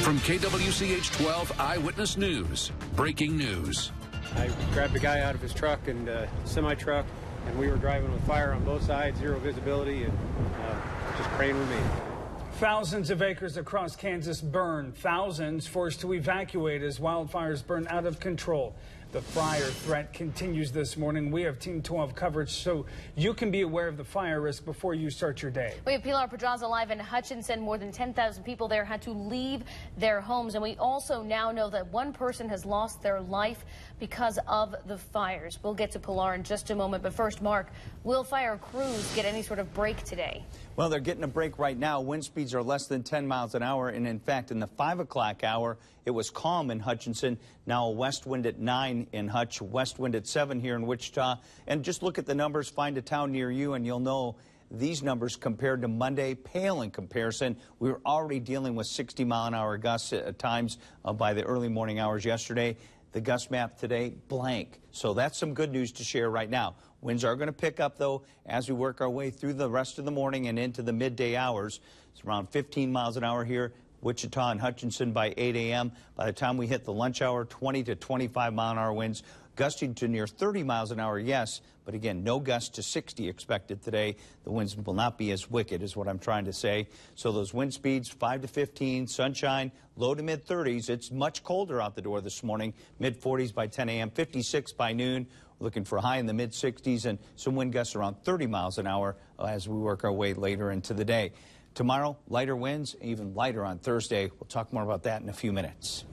From KWCH 12 Eyewitness News, breaking news. I grabbed a guy out of his truck and semi-truck, and we were driving with fire on both sides, zero visibility, and just praying with me. Thousands of acres across Kansas burn. Thousands forced to evacuate as wildfires burn out of control. The fire threat continues this morning. We have Team 12 coverage so you can be aware of the fire risk before you start your day. We have Pilar Pedraza live in Hutchinson. More than 10,000 people there had to leave their homes. And we also now know that one person has lost their life because of the fires. We'll get to Pilar in just a moment. But first, Mark, will fire crews get any sort of break today? Well, they're getting a break right now. Wind speeds are less than 10 miles an hour. And in fact, in the 5 o'clock hour, it was calm in Hutchinson. Now a west wind at 9 in Hutch, west wind at 7 here in Wichita. And just look at the numbers, find a town near you, and you'll know these numbers compared to Monday pale in comparison. We were already dealing with 60-mile-an-hour gusts at times by the early morning hours yesterday. The gust map today, blank. So that's some good news to share right now. Winds are going to pick up, though, as we work our way through the rest of the morning and into the midday hours. It's around 15 miles an hour here, Wichita and Hutchinson by 8 a.m. By the time we hit the lunch hour, 20 to 25-mile-an-hour winds, gusting to near 30 miles an hour, yes, but again, no gusts to 60 expected today. The winds will not be as wicked, is what I'm trying to say. So those wind speeds, 5 to 15, sunshine, low to mid-30s. It's much colder out the door this morning, mid-40s by 10 a.m., 56 by noon. Looking for a high in the mid-60s and some wind gusts around 30 miles an hour as we work our way later into the day. Tomorrow, lighter winds, even lighter on Thursday. We'll talk more about that in a few minutes.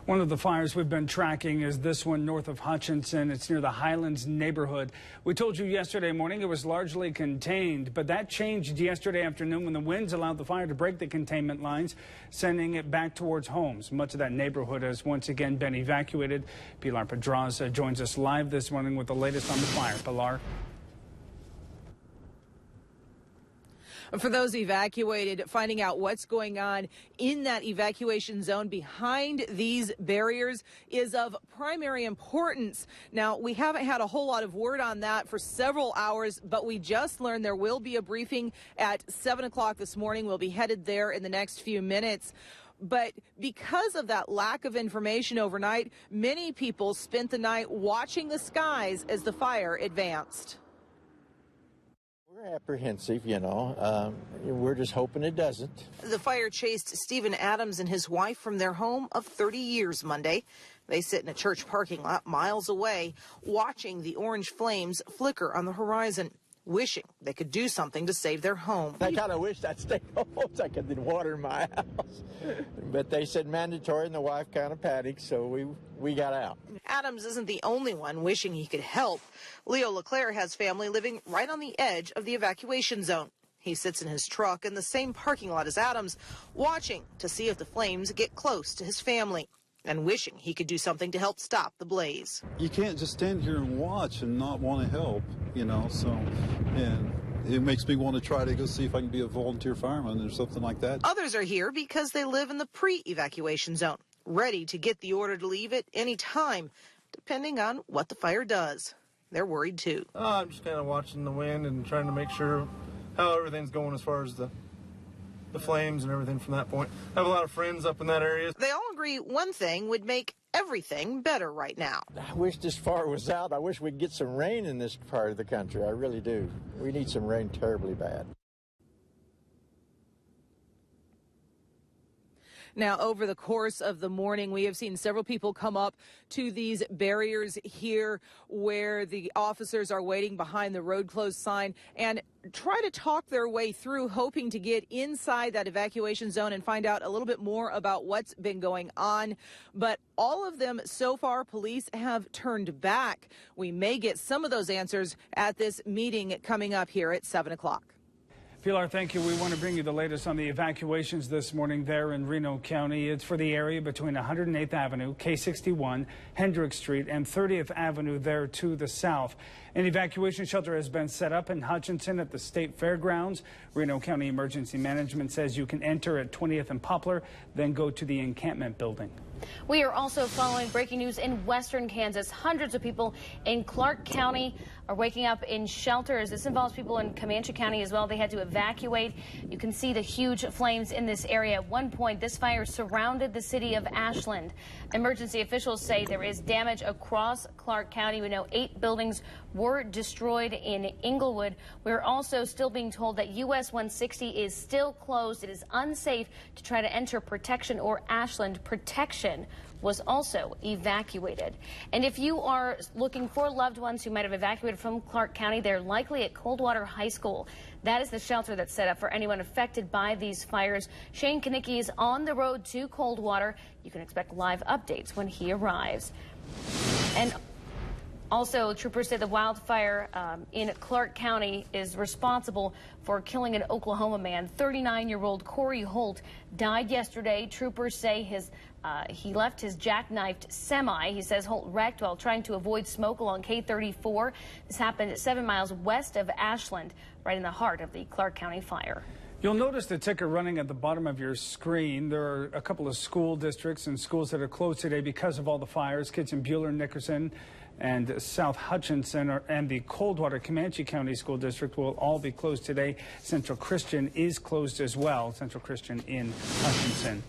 One of the fires we've been tracking is this one north of Hutchinson. It's near the Highlands neighborhood. We told you yesterday morning it was largely contained, but that changed yesterday afternoon when the winds allowed the fire to break the containment lines, sending it back towards homes. Much of that neighborhood has once again been evacuated. Pilar Pedraza joins us live this morning with the latest on the fire. Pilar. For those evacuated, finding out what's going on in that evacuation zone behind these barriers is of primary importance. Now, we haven't had a whole lot of word on that for several hours, but we just learned there will be a briefing at 7 o'clock this morning. We'll be headed there in the next few minutes. But because of that lack of information overnight, many people spent the night watching the skies as the fire advanced. We're apprehensive, you know. We're just hoping it doesn't. The fire chased Stephen Adams and his wife from their home of 30 years Monday. They sit in a church parking lot miles away, watching the orange flames flicker on the horizon, wishing they could do something to save their home. I kind of wish I'd stay home so I could water in my house. But they said mandatory, and the wife kind of panicked, so we got out. Adams isn't the only one wishing he could help. Leo LeClaire has family living right on the edge of the evacuation zone. He sits in his truck in the same parking lot as Adams, watching to see if the flames get close to his family and wishing he could do something to help stop the blaze. You can't just stand here and watch and not want to help, you know, so, and it makes me want to try to go see if I can be a volunteer fireman or something like that. Others are here because they live in the pre-evacuation zone, ready to get the order to leave at any time, depending on what the fire does. They're worried, too. I'm just kind of watching the wind and trying to make sure how everything's going as far as the flames and everything from that point. I have a lot of friends up in that area. They all agree one thing would make everything better right now. I wish this fire was out. I wish we'd get some rain in this part of the country. I really do. We need some rain terribly bad. Now, over the course of the morning, we have seen several people come up to these barriers here where the officers are waiting behind the road closed sign and try to talk their way through, hoping to get inside that evacuation zone and find out a little bit more about what's been going on. But all of them so far, police have turned back. We may get some of those answers at this meeting coming up here at 7 o'clock. Pilar, thank you. We want to bring you the latest on the evacuations this morning there in Reno County. It's for the area between 108th Avenue, K61, Hendricks Street, and 30th Avenue there to the south. An evacuation shelter has been set up in Hutchinson at the State Fairgrounds. Reno County Emergency Management says you can enter at 20th and Poplar, then go to the encampment building. We are also following breaking news in western Kansas. Hundreds of people in Clark County are waking up in shelters. This involves people in Comanche County as well. They had to evacuate. You can see the huge flames in this area. At one point, this fire surrounded the city of Ashland. Emergency officials say there is damage across Clark County. We know 8 buildings were destroyed in Inglewood. We're also still being told that US 160 is still closed. It is unsafe to try to enter Protection or Ashland. Protection was also evacuated. And if you are looking for loved ones who might have evacuated from Clark County, they're likely at Coldwater High School. That is the shelter that's set up for anyone affected by these fires. Shane Kanicki is on the road to Coldwater. You can expect live updates when he arrives. And also, troopers say the wildfire in Clark County is responsible for killing an Oklahoma man. 39-year-old Corey Holt died yesterday. Troopers say he left his jackknifed semi. He says Holt wrecked while trying to avoid smoke along K-34. This happened 7 miles west of Ashland, right in the heart of the Clark County fire. You'll notice the ticker running at the bottom of your screen. There are a couple of school districts and schools that are closed today because of all the fires. Kids in Buhler, Nickerson, and South Hutchinson and the Coldwater Comanche County School District will all be closed today. Central Christian is closed as well. Central Christian in Hutchinson.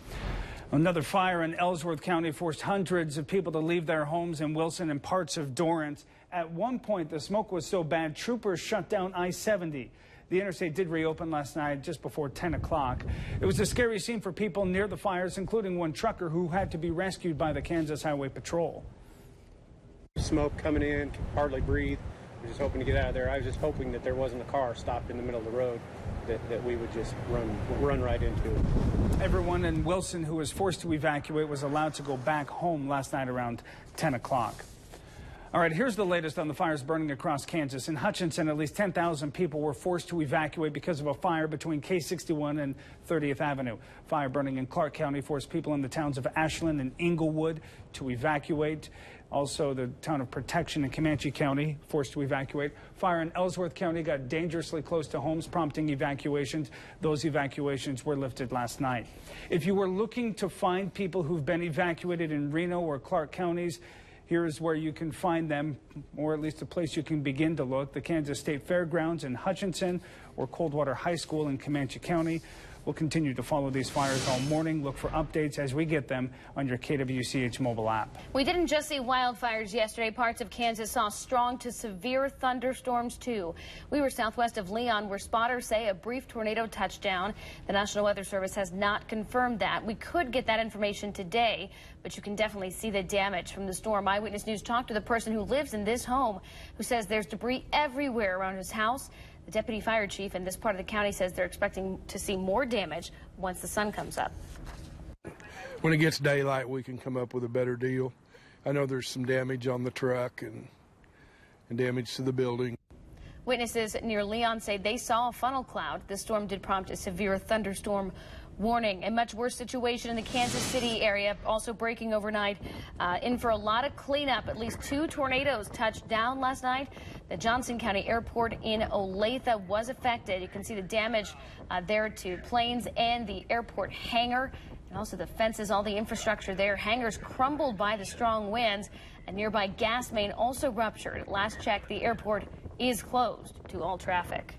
Another fire in Ellsworth County forced hundreds of people to leave their homes in Wilson and parts of Dorrance. At one point, the smoke was so bad, troopers shut down I-70. The interstate did reopen last night just before 10 o'clock. It was a scary scene for people near the fires, including one trucker who had to be rescued by the Kansas Highway Patrol. Smoke coming in, can hardly breathe. We're just hoping to get out of there. I was just hoping that there wasn't a car stopped in the middle of the road that we would just run right into it. Everyone in Wilson who was forced to evacuate was allowed to go back home last night around 10 o'clock. All right, here's the latest on the fires burning across Kansas. In Hutchinson, at least 10,000 people were forced to evacuate because of a fire between K61 and 30th Avenue. Fire burning in Clark County forced people in the towns of Ashland and Inglewood to evacuate. Also, the town of Protection in Comanche County forced to evacuate. Fire in Ellsworth County got dangerously close to homes, prompting evacuations. Those evacuations were lifted last night. If you were looking to find people who've been evacuated in Reno or Clark counties, here's where you can find them, or at least a place you can begin to look. The Kansas State Fairgrounds in Hutchinson or Coldwater High School in Comanche County. We'll continue to follow these fires all morning. Look for updates as we get them on your KWCH mobile app. We didn't just see wildfires yesterday. Parts of Kansas saw strong to severe thunderstorms, too. We were southwest of Leon, where spotters say a brief tornado touched down. The National Weather Service has not confirmed that. We could get that information today, but you can definitely see the damage from the storm. Eyewitness News talked to the person who lives in this home, who says there's debris everywhere around his house. The deputy fire chief in this part of the county says they're expecting to see more damage once the sun comes up. When it gets daylight, we can come up with a better deal. I know there's some damage on the truck and damage to the building. Witnesses near Leon say they saw a funnel cloud. The storm did prompt a severe thunderstorm warning. A much worse situation in the Kansas City area, also breaking overnight. In for a lot of cleanup. At least 2 tornadoes touched down last night. The Johnson County Airport in Olathe was affected. You can see the damage there to planes and the airport hangar, and also the fences, all the infrastructure there. Hangars crumbled by the strong winds. A nearby gas main also ruptured. At last check, the airport is closed to all traffic.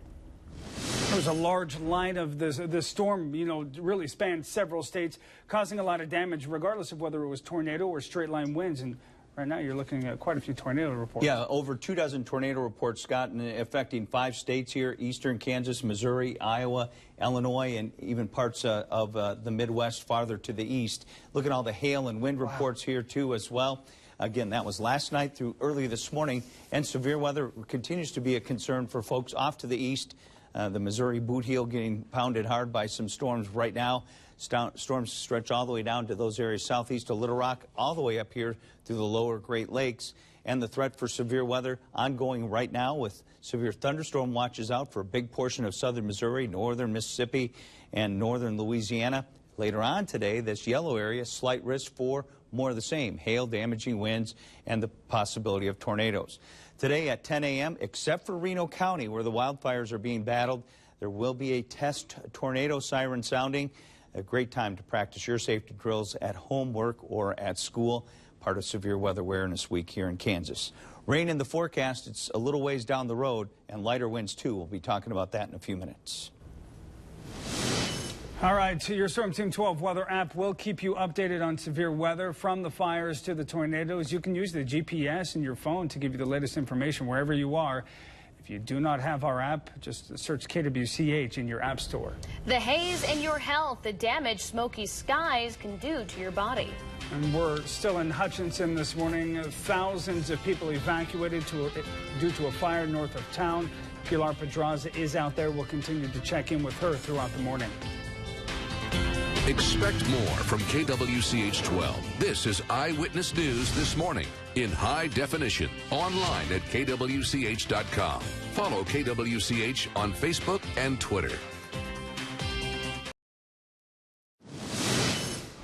There was a large line of this storm, really spanned several states, causing a lot of damage, regardless of whether it was tornado or straight line winds. And right now you're looking at quite a few tornado reports. Yeah, over 24 tornado reports, Scott, affecting 5 states here: eastern Kansas, Missouri, Iowa, Illinois, and even parts of the Midwest farther to the east. Look at all the hail and wind reports here, too, as well. Again, that was last night through early this morning, and severe weather continues to be a concern for folks off to the east. The Missouri boot heel getting pounded hard by some storms right now. Storms stretch all the way down to those areas southeast of Little Rock, all the way up here through the lower Great Lakes. And the threat for severe weather ongoing right now, with severe thunderstorm watches out for a big portion of southern Missouri, northern Mississippi, and northern Louisiana. Later on today, this yellow area, slight risk for more of the same: hail, damaging winds, and the possibility of tornadoes. Today at 10 a.m., except for Reno County, where the wildfires are being battled, there will be a test tornado siren sounding. A great time to practice your safety drills at home, work, or at school. part of Severe Weather Awareness Week here in Kansas. Rain in the forecast. It's a little ways down the road, and lighter winds too. We'll be talking about that in a few minutes. All right, your Storm Team 12 weather app will keep you updated on severe weather, from the fires to the tornadoes. You can use the GPS in your phone to give you the latest information wherever you are. If you do not have our app, just search KWCH in your app store. The haze in your health, the damage smoky skies can do to your body. And we're still in Hutchinson this morning. Thousands of people evacuated due to a fire north of town. Pilar Pedraza is out there. We'll continue to check in with her throughout the morning. Expect more from KWCH 12. This is Eyewitness News this morning in high definition, online at kwch.com. Follow KWCH on Facebook and Twitter.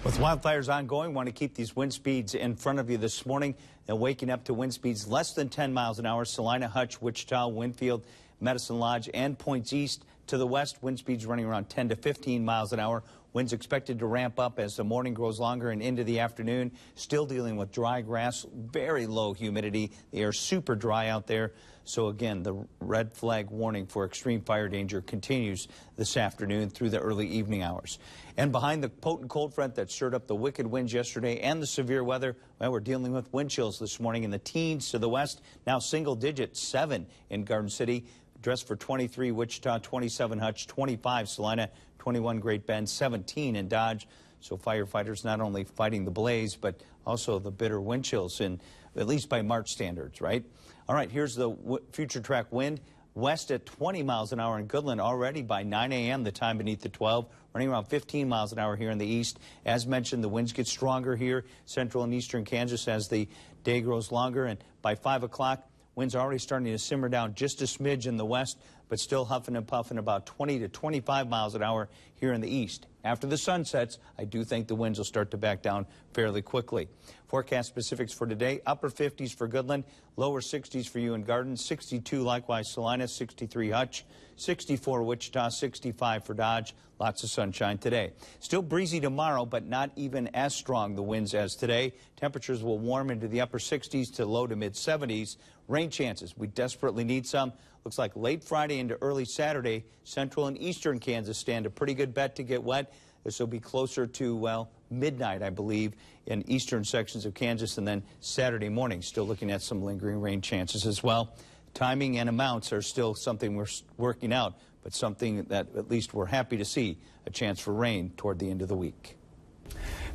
With wildfires ongoing, want to keep these wind speeds in front of you this morning. And waking up to wind speeds less than 10 miles an hour. Salina, Hutch, Wichita, Winfield, Medicine Lodge, and points east to the west. Wind speeds running around 10 to 15 miles an hour. Winds expected to ramp up as the morning grows longer and into the afternoon. Still dealing with dry grass, very low humidity. The air's super dry out there. So again, the red flag warning for extreme fire danger continues this afternoon through the early evening hours. And behind the potent cold front that stirred up the wicked winds yesterday and the severe weather, well, we're dealing with wind chills this morning in the teens to the west. Now single digit, 7 in Garden City. Dressed for 23, Wichita, 27, Hutch, 25, Salina, 21, Great Bend, 17 in Dodge. So firefighters not only fighting the blaze, but also the bitter wind chills, at least by March standards, right? All right, here's the future track wind. West at 20 miles an hour in Goodland already by 9 a.m., the time beneath the 12, running around 15 miles an hour here in the east. As mentioned, the winds get stronger here, central and eastern Kansas, as the day grows longer. And by 5 o'clock, winds are already starting to simmer down just a smidge in the west, but still huffing and puffing about 20 to 25 miles an hour here in the east. After the sun sets, I do think the winds will start to back down fairly quickly. Forecast specifics for today: upper 50s for Goodland, lower 60s for you in Garden, 62 likewise Salina, 63 Hutch, 64 Wichita, 65 for Dodge. Lots of sunshine today. Still breezy tomorrow, but not even as strong the winds as today. Temperatures will warm into the upper 60s to low to mid 70s. Rain chances, we desperately need some. Looks like late Friday into early Saturday, central and eastern Kansas stand a pretty good bet to get wet. This will be closer to, well, midnight, I believe, in eastern sections of Kansas, and then Saturday morning, still looking at some lingering rain chances as well. Timing and amounts are still something we're working out, but something that at least we're happy to see, a chance for rain toward the end of the week.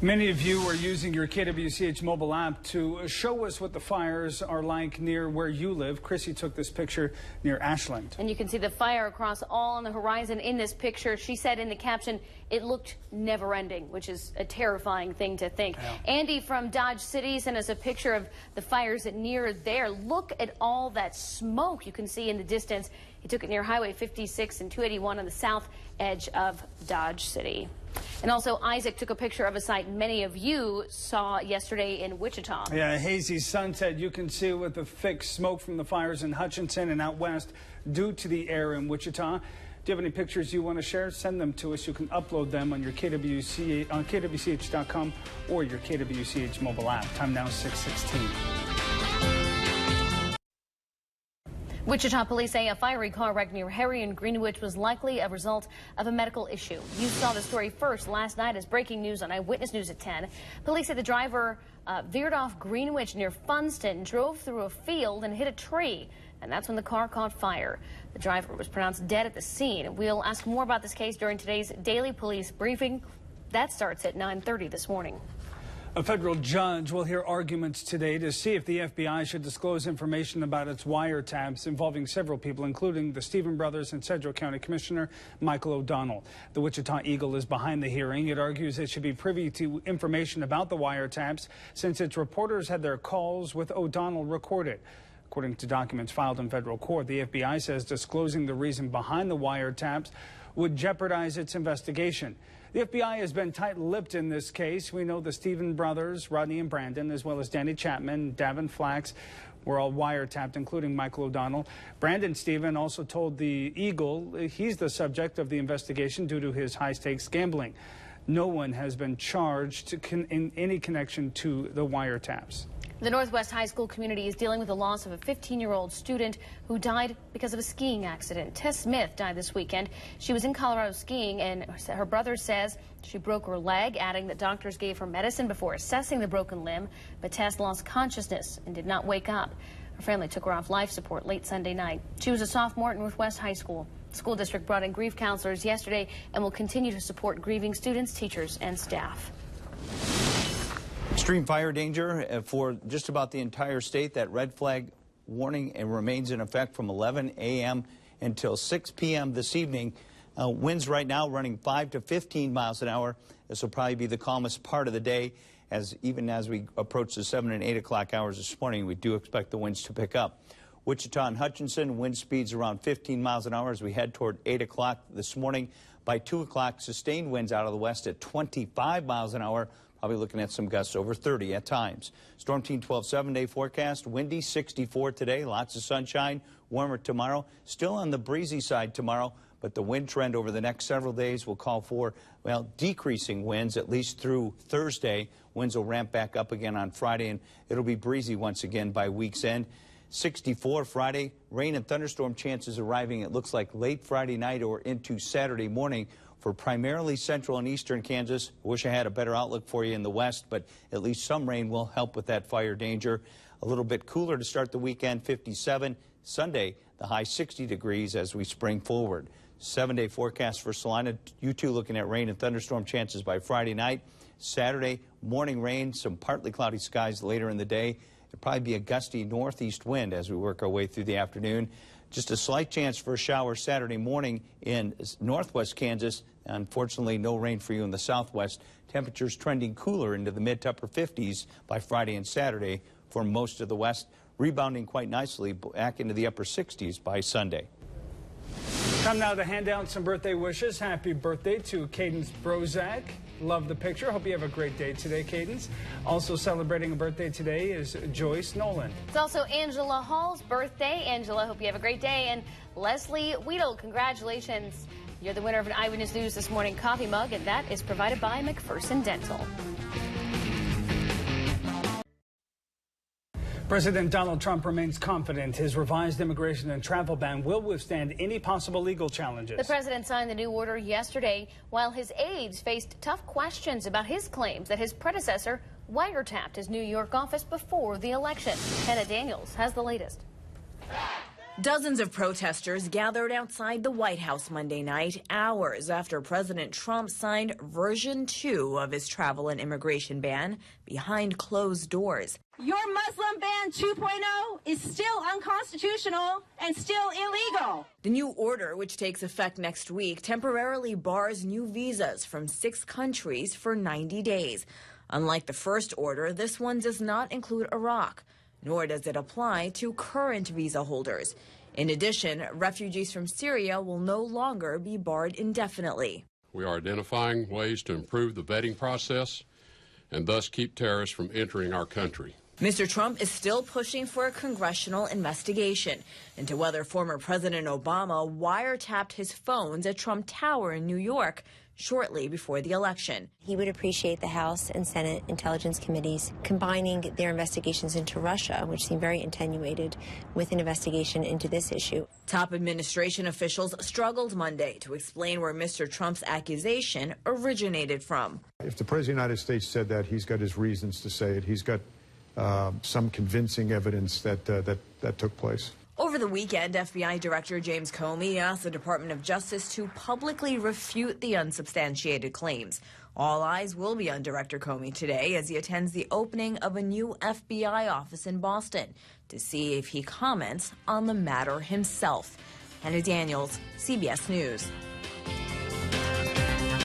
Many of you are using your KWCH mobile app to show us what the fires are like near where you live. Chrissy took this picture near Ashland. And you can see the fire across all on the horizon in this picture. She said in the caption, it looked never ending, which is a terrifying thing to think. Yeah. Andy from Dodge City sent us a picture of the fires near there. Look at all that smoke you can see in the distance. He took it near Highway 56 and 281 on the south edge of Dodge City. And also, Isaac took a picture of a site many of you saw yesterday in Wichita. Yeah, a hazy sunset you can see with the thick smoke from the fires in Hutchinson and out west due to the air in Wichita. Do you have any pictures you want to share? Send them to us. You can upload them on your KWCH, on KWCH.com or your KWCH mobile app. Time now 6:16. Wichita police say a fiery car wreck near Harry and Greenwich was likely a result of a medical issue. You saw the story first last night as breaking news on Eyewitness News at 10. Police say the driver veered off Greenwich near Funston, drove through a field and hit a tree. And that's when the car caught fire. The driver was pronounced dead at the scene. We'll ask more about this case during today's daily police briefing. That starts at 9:30 this morning. A federal judge will hear arguments today to see if the FBI should disclose information about its wiretaps involving several people, including the Stephen brothers and Sedgwick County Commissioner Michael O'Donnell. The Wichita Eagle is behind the hearing. It argues it should be privy to information about the wiretaps since its reporters had their calls with O'Donnell recorded. According to documents filed in federal court, the FBI says disclosing the reason behind the wiretaps would jeopardize its investigation. The FBI has been tight-lipped in this case. We know the Stephen brothers, Rodney and Brandon, as well as Danny Chapman, Davin Flax, were all wiretapped, including Michael O'Donnell. Brandon Stephen also told the Eagle he's the subject of the investigation due to his high-stakes gambling. No one has been charged in any connection to the wiretaps. The Northwest High School community is dealing with the loss of a 15-year-old student who died because of a skiing accident. Tess Smith died this weekend. She was in Colorado skiing, and her brother says she broke her leg, adding that doctors gave her medicine before assessing the broken limb, but Tess lost consciousness and did not wake up. Her family took her off life support late Sunday night. She was a sophomore at Northwest High School. The school district brought in grief counselors yesterday and will continue to support grieving students, teachers, and staff. Extreme fire danger for just about the entire state. That red flag warning remains in effect from 11 a.m. until 6 p.m. this evening. Winds right now running 5 to 15 miles an hour. This will probably be the calmest part of the day, even as we approach the 7 and 8 o'clock hours this morning. We do expect the winds to pick up. Wichita and Hutchinson, wind speeds around 15 miles an hour as we head toward 8 o'clock this morning. By 2 o'clock, sustained winds out of the west at 25 miles an hour. Probably looking at some gusts over 30 at times. Storm Team 12 7-day forecast. Windy 64 today. Lots of sunshine. Warmer tomorrow. Still on the breezy side tomorrow, but the wind trend over the next several days will call for, well, decreasing winds at least through Thursday. Winds will ramp back up again on Friday, and it'll be breezy once again by week's end. 64 Friday. Rain and thunderstorm chances arriving, it looks like, late Friday night or into Saturday morning for primarily central and eastern Kansas. I wish I had a better outlook for you in the west, but at least some rain will help with that fire danger. A little bit cooler to start the weekend, 57. Sunday, the high 60 degrees as we spring forward. 7-day forecast for Salina. You two looking at rain and thunderstorm chances by Friday night. Saturday, morning rain, some partly cloudy skies later in the day. It'll probably be a gusty northeast wind as we work our way through the afternoon. Just a slight chance for a shower Saturday morning in northwest Kansas. Unfortunately, no rain for you in the southwest. Temperatures trending cooler into the mid to upper 50s by Friday and Saturday for most of the west. Rebounding quite nicely back into the upper 60s by Sunday. Time now to hand out some birthday wishes. Happy birthday to Cadence Brozak. Love the picture. Hope you have a great day today, Cadence. Also celebrating a birthday today is Joyce Nolan. It's also Angela Hall's birthday. Angela, hope you have a great day. And Leslie Weedle, congratulations. You're the winner of an Eyewitness News This Morning coffee mug, and that is provided by McPherson Dental. President Donald Trump remains confident his revised immigration and travel ban will withstand any possible legal challenges. The president signed the new order yesterday, while his aides faced tough questions about his claims that his predecessor wiretapped his New York office before the election. Hannah Daniels has the latest. Dozens of protesters gathered outside the White House Monday night, hours after President Trump signed version 2 of his travel and immigration ban behind closed doors. Your Muslim ban 2.0 is still unconstitutional and still illegal. The new order, which takes effect next week, temporarily bars new visas from 6 countries for 90 days. Unlike the first order, this one does not include Iraq, nor does it apply to current visa holders. In addition, refugees from Syria will no longer be barred indefinitely. We are identifying ways to improve the vetting process and thus keep terrorists from entering our country. Mr. Trump is still pushing for a congressional investigation into whether former President Obama wiretapped his phones at Trump Tower in New York shortly before the election. He would appreciate the House and Senate Intelligence Committees combining their investigations into Russia, which seem very attenuated, with an investigation into this issue. Top administration officials struggled Monday to explain where Mr. Trump's accusation originated from. If the President of the United States said that, he's got his reasons to say it. He's got some convincing evidence that took place. Over the weekend, FBI Director James Comey asked the Department of Justice to publicly refute the unsubstantiated claims. All eyes will be on Director Comey today as he attends the opening of a new FBI office in Boston to see if he comments on the matter himself. Hannah Daniels, CBS News.